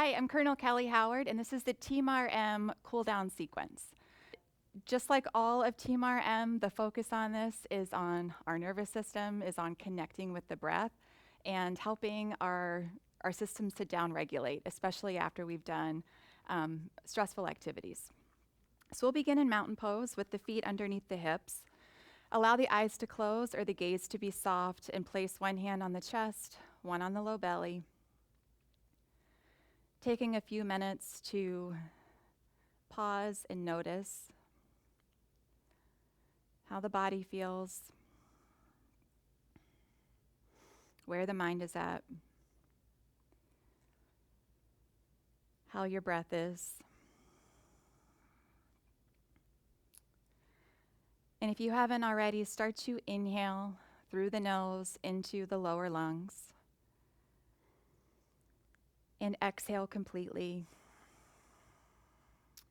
Hi, I'm Colonel Kelly Howard, and this is the TMAR M Cooldown sequence. Just like all of TMAR M, the focus on this is on our nervous system, is on connecting with the breath, and helping our systems to downregulate, especially after we've done stressful activities. So we'll begin in mountain pose with the feet underneath the hips. Allow the eyes to close or the gaze to be soft, and place one hand on the chest, one on the low belly. Taking a few minutes to pause and notice how the body feels, where the mind is at, how your breath is. And if you haven't already, start to inhale through the nose into the lower lungs. And exhale completely,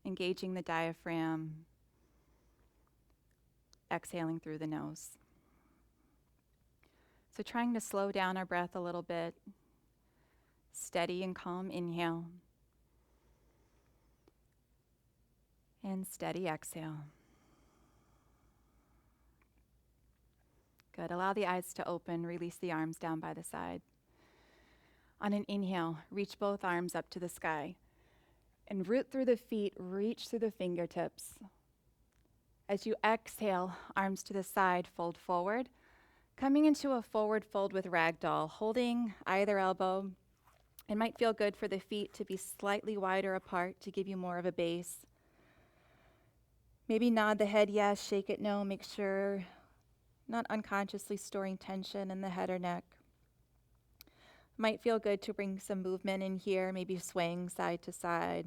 engaging the diaphragm, exhaling through the nose. So trying to slow down our breath a little bit. Steady and calm inhale. And steady exhale. Good. Allow the eyes to open. Release the arms down by the side. On an inhale, reach both arms up to the sky. And root through the feet, reach through the fingertips. As you exhale, arms to the side, fold forward. Coming into a forward fold with ragdoll, holding either elbow. It might feel good for the feet to be slightly wider apart to give you more of a base. Maybe nod the head yes, shake it no. Make sure not unconsciously storing tension in the head or neck. Might feel good to bring some movement in here, maybe swaying side to side.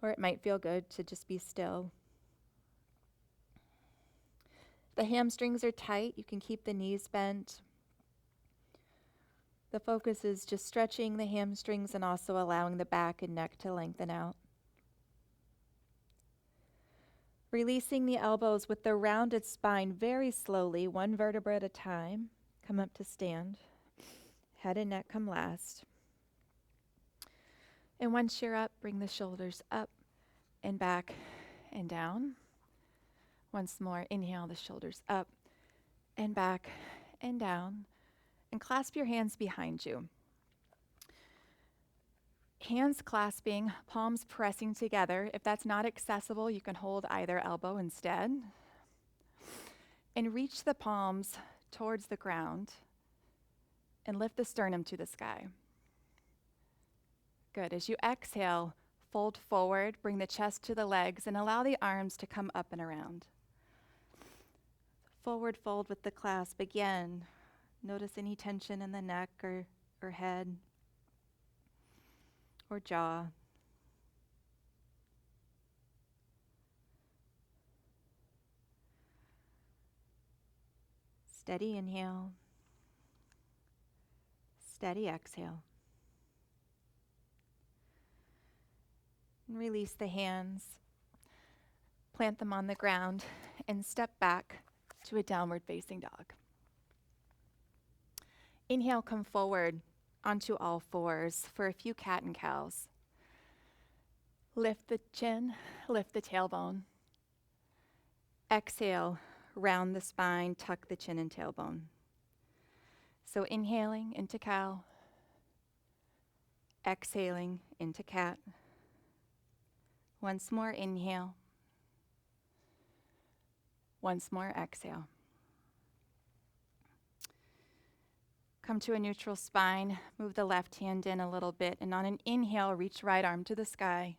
Or it might feel good to just be still. The hamstrings are tight. You can keep the knees bent. The focus is just stretching the hamstrings and also allowing the back and neck to lengthen out. Releasing the elbows with the rounded spine very slowly, one vertebra at a time. Come up to stand. Head and neck come last. And once you're up, bring the shoulders up and back and down. Once more, inhale the shoulders up and back and down. And clasp your hands behind you. Hands clasping, palms pressing together. If that's not accessible, you can hold either elbow instead. And reach the palms towards the ground and lift the sternum to the sky. Good. As you exhale, fold forward, bring the chest to the legs, and allow the arms to come up and around. Forward fold with the clasp again. Notice any tension in the neck or head or jaw. Steady inhale. Steady exhale. And release the hands. Plant them on the ground and step back to a downward facing dog. Inhale, come forward onto all fours for a few cat and cows. Lift the chin, lift the tailbone. Exhale, round the spine, tuck the chin and tailbone. So inhaling into cow, exhaling into cat. Once more, inhale. Once more, exhale. Come to a neutral spine, move the left hand in a little bit, and on an inhale, reach right arm to the sky.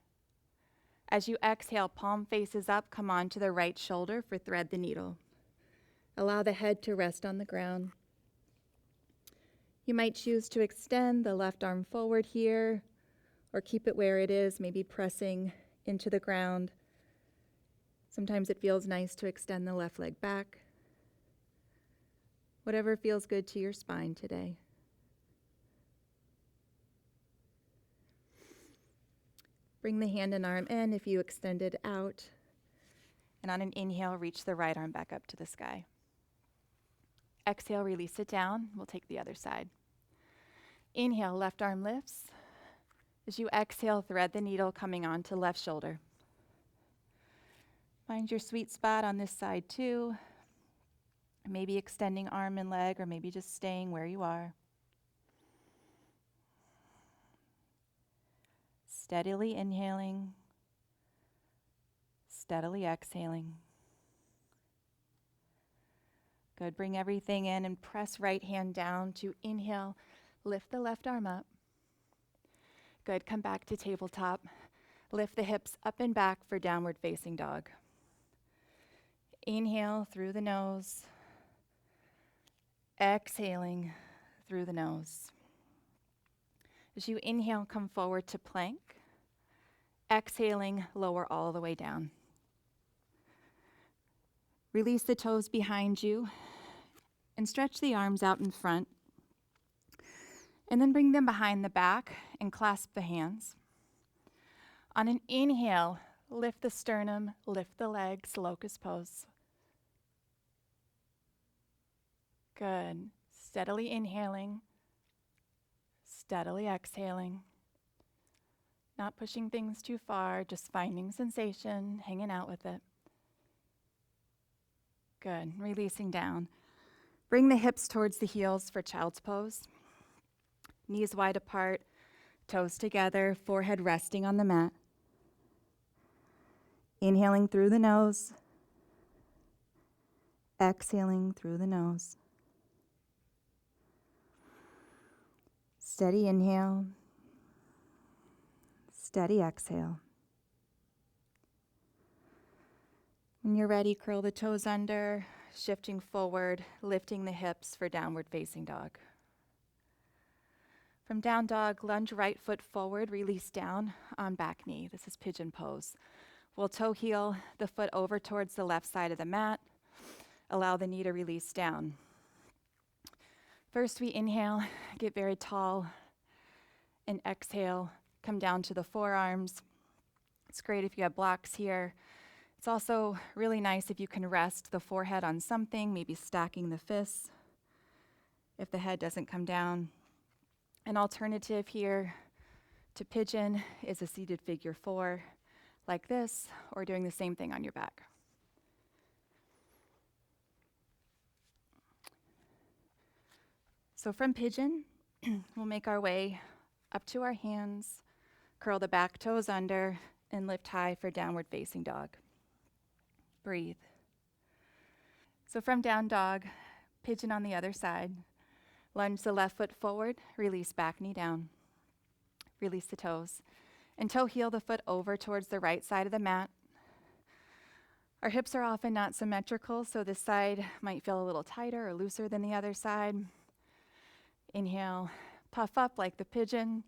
As you exhale, palm faces up, come onto the right shoulder for thread the needle. Allow the head to rest on the ground. You might choose to extend the left arm forward here, or keep it where it is, maybe pressing into the ground. Sometimes it feels nice to extend the left leg back. Whatever feels good to your spine today. Bring the hand and arm in if you extend it out. And on an inhale, reach the right arm back up to the sky. Exhale, release it down. We'll take the other side. Inhale, left arm lifts. As you exhale, thread the needle coming onto left shoulder. Find your sweet spot on this side too. Maybe extending arm and leg, or maybe just staying where you are. Steadily inhaling, steadily exhaling. Good, bring everything in and press right hand down to inhale, lift the left arm up. Good, come back to tabletop. Lift the hips up and back for downward facing dog. Inhale through the nose, exhaling through the nose. As you inhale, come forward to plank. Exhaling, lower all the way down. Release the toes behind you and stretch the arms out in front. And then bring them behind the back and clasp the hands. On an inhale, lift the sternum, lift the legs, locust pose. Good. Steadily inhaling, steadily exhaling. Not pushing things too far, just finding sensation, hanging out with it. Good. Releasing down. Bring the hips towards the heels for child's pose. Knees wide apart, toes together, forehead resting on the mat. Inhaling through the nose. Exhaling through the nose. Steady inhale. Steady exhale. When you're ready, curl the toes under, shifting forward, lifting the hips for downward facing dog. From down dog, lunge right foot forward, release down on back knee. This is pigeon pose. We'll toe heel the foot over towards the left side of the mat. Allow the knee to release down. First we inhale, get very tall, and exhale, come down to the forearms. It's great if you have blocks here. It's also really nice if you can rest the forehead on something, maybe stacking the fists if the head doesn't come down. An alternative here to pigeon is a seated figure 4, like this, or doing the same thing on your back. So from pigeon, we'll make our way up to our hands, curl the back toes under, and lift high for downward facing dog. Breathe. So from down dog, pigeon on the other side. Lunge the left foot forward, release back knee down. Release the toes. And toe heel the foot over towards the right side of the mat. Our hips are often not symmetrical, so this side might feel a little tighter or looser than the other side. Inhale, puff up like the pigeon,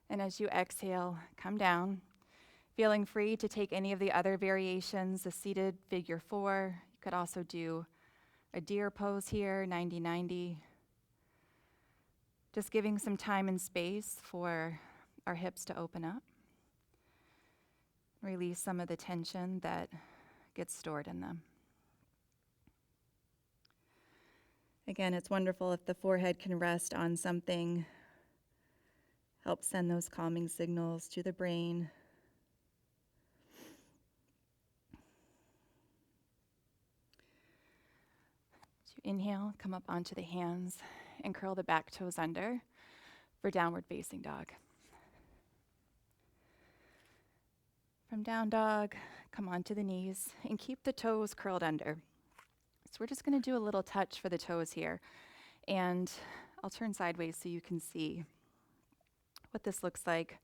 and as you exhale, come down. Feeling free to take any of the other variations, the seated figure 4. You could also do a deer pose here, 90-90. Just giving some time and space for our hips to open up. Release some of the tension that gets stored in them. Again, it's wonderful if the forehead can rest on something. Help send those calming signals to the brain. As you inhale, come up onto the hands and curl the back toes under for downward facing dog. From down dog, come onto the knees and keep the toes curled under. So we're just going to do a little touch for the toes here. And I'll turn sideways so you can see what this looks like.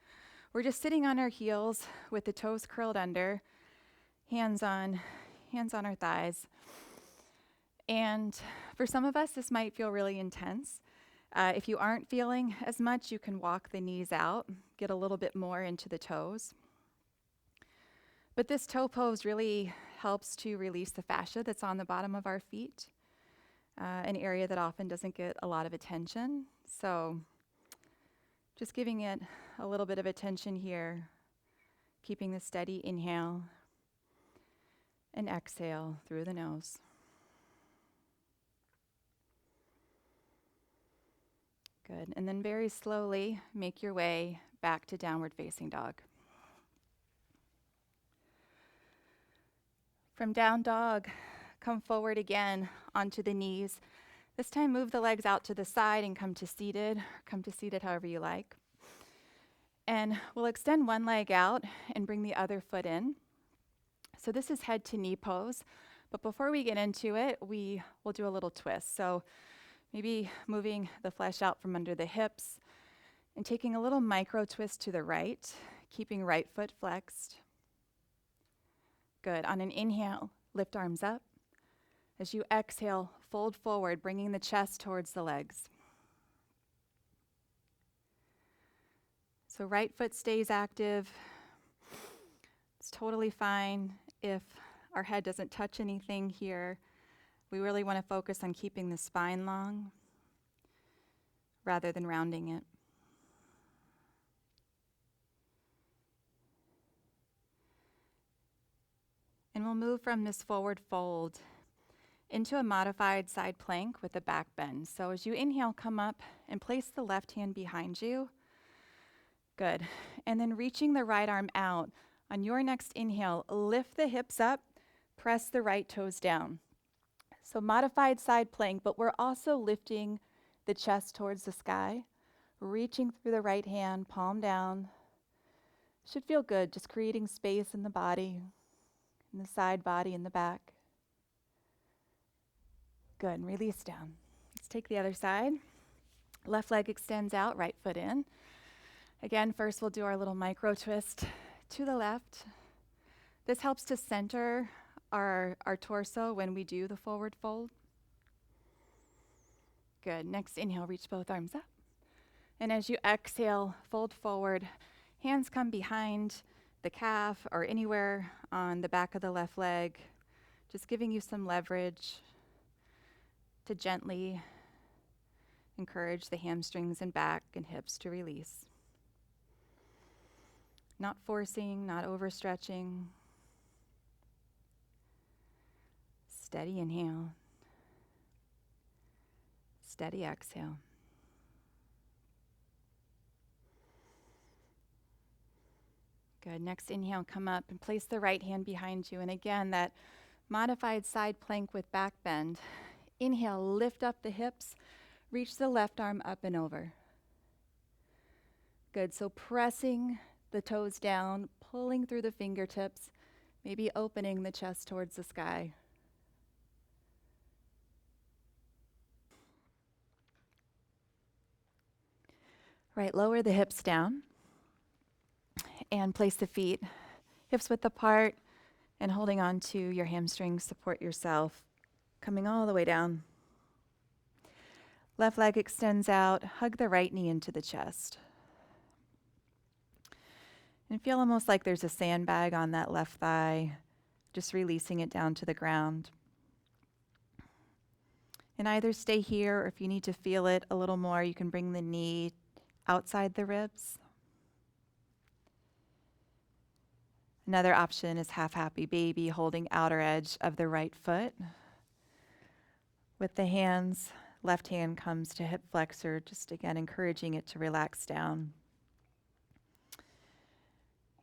We're just sitting on our heels with the toes curled under, hands on our thighs. And for some of us, this might feel really intense. If you aren't feeling as much, you can walk the knees out, get a little bit more into the toes. But this toe pose really helps to release the fascia that's on the bottom of our feet, an area that often doesn't get a lot of attention. So just giving it a little bit of attention here, keeping the steady inhale and exhale through the nose. Good. And then very slowly make your way back to downward facing dog. From down dog, come forward again onto the knees. This time move the legs out to the side and come to seated. Come to seated however you like. And we'll extend one leg out and bring the other foot in. So this is head to knee pose. But before we get into it, we will do a little twist. So maybe moving the flesh out from under the hips and taking a little micro twist to the right, keeping right foot flexed. Good. On an inhale, lift arms up. As you exhale, fold forward, bringing the chest towards the legs. So right foot stays active. It's totally fine if our head doesn't touch anything here. We really want to focus on keeping the spine long rather than rounding it. And we'll move from this forward fold into a modified side plank with a back bend. So as you inhale, come up and place the left hand behind you. Good. And then reaching the right arm out. On your next inhale, lift the hips up, press the right toes down. So modified side plank, but we're also lifting the chest towards the sky, reaching through the right hand, palm down. Should feel good, just creating space in the body, in the side body, in the back. Good, and release down. Let's take the other side. Left leg extends out, right foot in. Again, first we'll do our little micro twist to the left. This helps to center our torso when we do the forward fold. Good, next inhale, reach both arms up. And as you exhale, fold forward. Hands come behind the calf or anywhere on the back of the left leg, just giving you some leverage to gently encourage the hamstrings and back and hips to release. Not forcing, not overstretching. Steady inhale. Steady exhale. Good. Next inhale, come up and place the right hand behind you. And again, that modified side plank with back bend. Inhale, lift up the hips, reach the left arm up and over. Good. So pressing the toes down, pulling through the fingertips, maybe opening the chest towards the sky. Right, lower the hips down and place the feet hips width apart and holding on to your hamstrings, support yourself, coming all the way down. Left leg extends out, hug the right knee into the chest. And feel almost like there's a sandbag on that left thigh, just releasing it down to the ground. And either stay here, or if you need to feel it a little more, you can bring the knee outside the ribs. Another option is half happy baby, holding outer edge of the right foot. With the hands, left hand comes to hip flexor, just again encouraging it to relax down.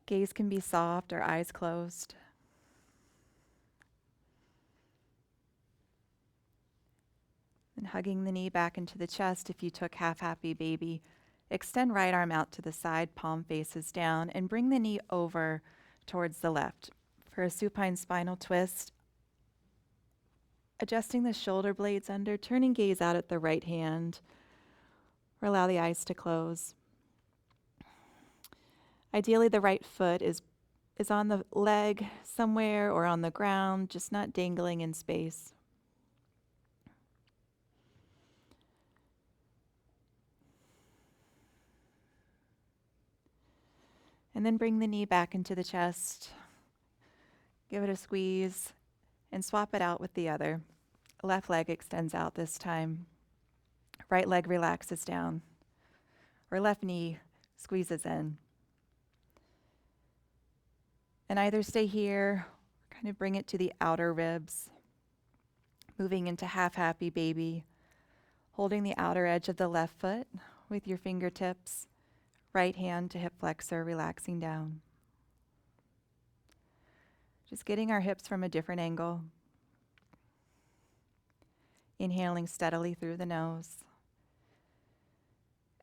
Gaze can be soft or eyes closed. And hugging the knee back into the chest if you took half happy baby. Extend right arm out to the side, palm faces down, and bring the knee over towards the left. For a supine spinal twist, adjusting the shoulder blades under, turning gaze out at the right hand, or allow the eyes to close. Ideally, the right foot is on the leg somewhere or on the ground, just not dangling in space. And then bring the knee back into the chest. Give it a squeeze and swap it out with the other. Left leg extends out this time. Right leg relaxes down. Or left knee squeezes in. And either stay here, or kind of bring it to the outer ribs. Moving into half happy baby. Holding the outer edge of the left foot with your fingertips. Right hand to hip flexor, relaxing down. Just getting our hips from a different angle. Inhaling steadily through the nose.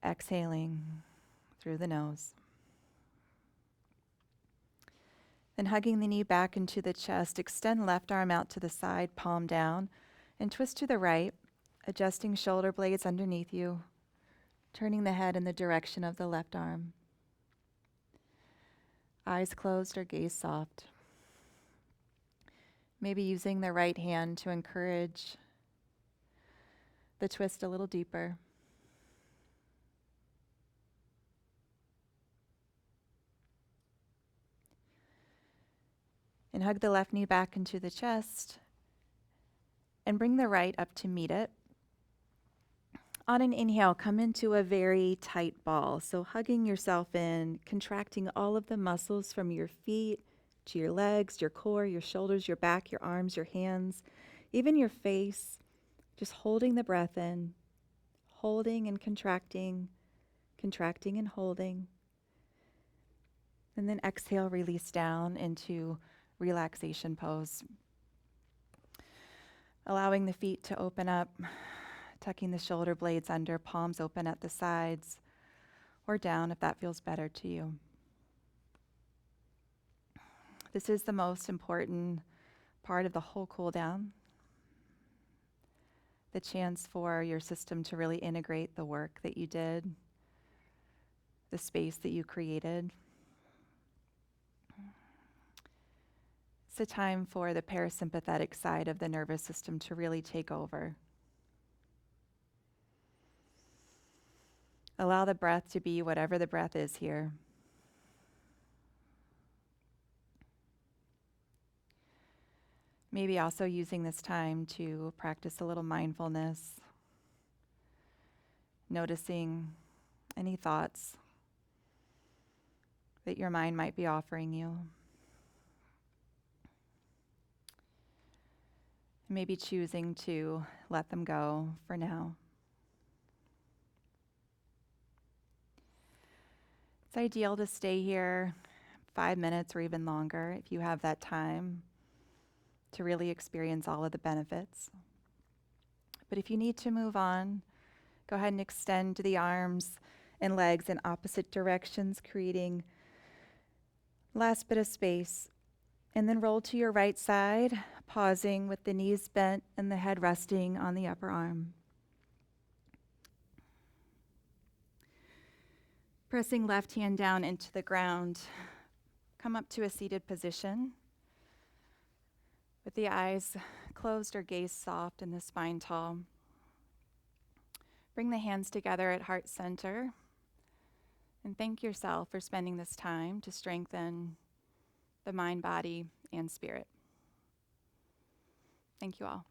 Exhaling through the nose. Then hugging the knee back into the chest, extend left arm out to the side, palm down, and twist to the right, adjusting shoulder blades underneath you, turning the head in the direction of the left arm. Eyes closed or gaze soft. Maybe using the right hand to encourage the twist a little deeper. And hug the left knee back into the chest and bring the right up to meet it. On an inhale, come into a very tight ball. So hugging yourself in, contracting all of the muscles from your feet to your legs, your core, your shoulders, your back, your arms, your hands, even your face. Just holding the breath in, holding and contracting, contracting and holding. And then exhale, release down into relaxation pose. Allowing the feet to open up, tucking the shoulder blades under, palms open at the sides, or down if that feels better to you. This is the most important part of the whole cool down. The chance for your system to really integrate the work that you did, the space that you created. It's a time for the parasympathetic side of the nervous system to really take over. Allow the breath to be whatever the breath is here. Maybe also using this time to practice a little mindfulness, noticing any thoughts that your mind might be offering you. Maybe choosing to let them go for now. It's ideal to stay here 5 minutes or even longer if you have that time to really experience all of the benefits. But if you need to move on, go ahead and extend the arms and legs in opposite directions, creating last bit of space. And then roll to your right side, pausing with the knees bent and the head resting on the upper arm. Pressing left hand down into the ground, come up to a seated position with the eyes closed or gaze soft and the spine tall. Bring the hands together at heart center and thank yourself for spending this time to strengthen the mind, body, and spirit. Thank you all.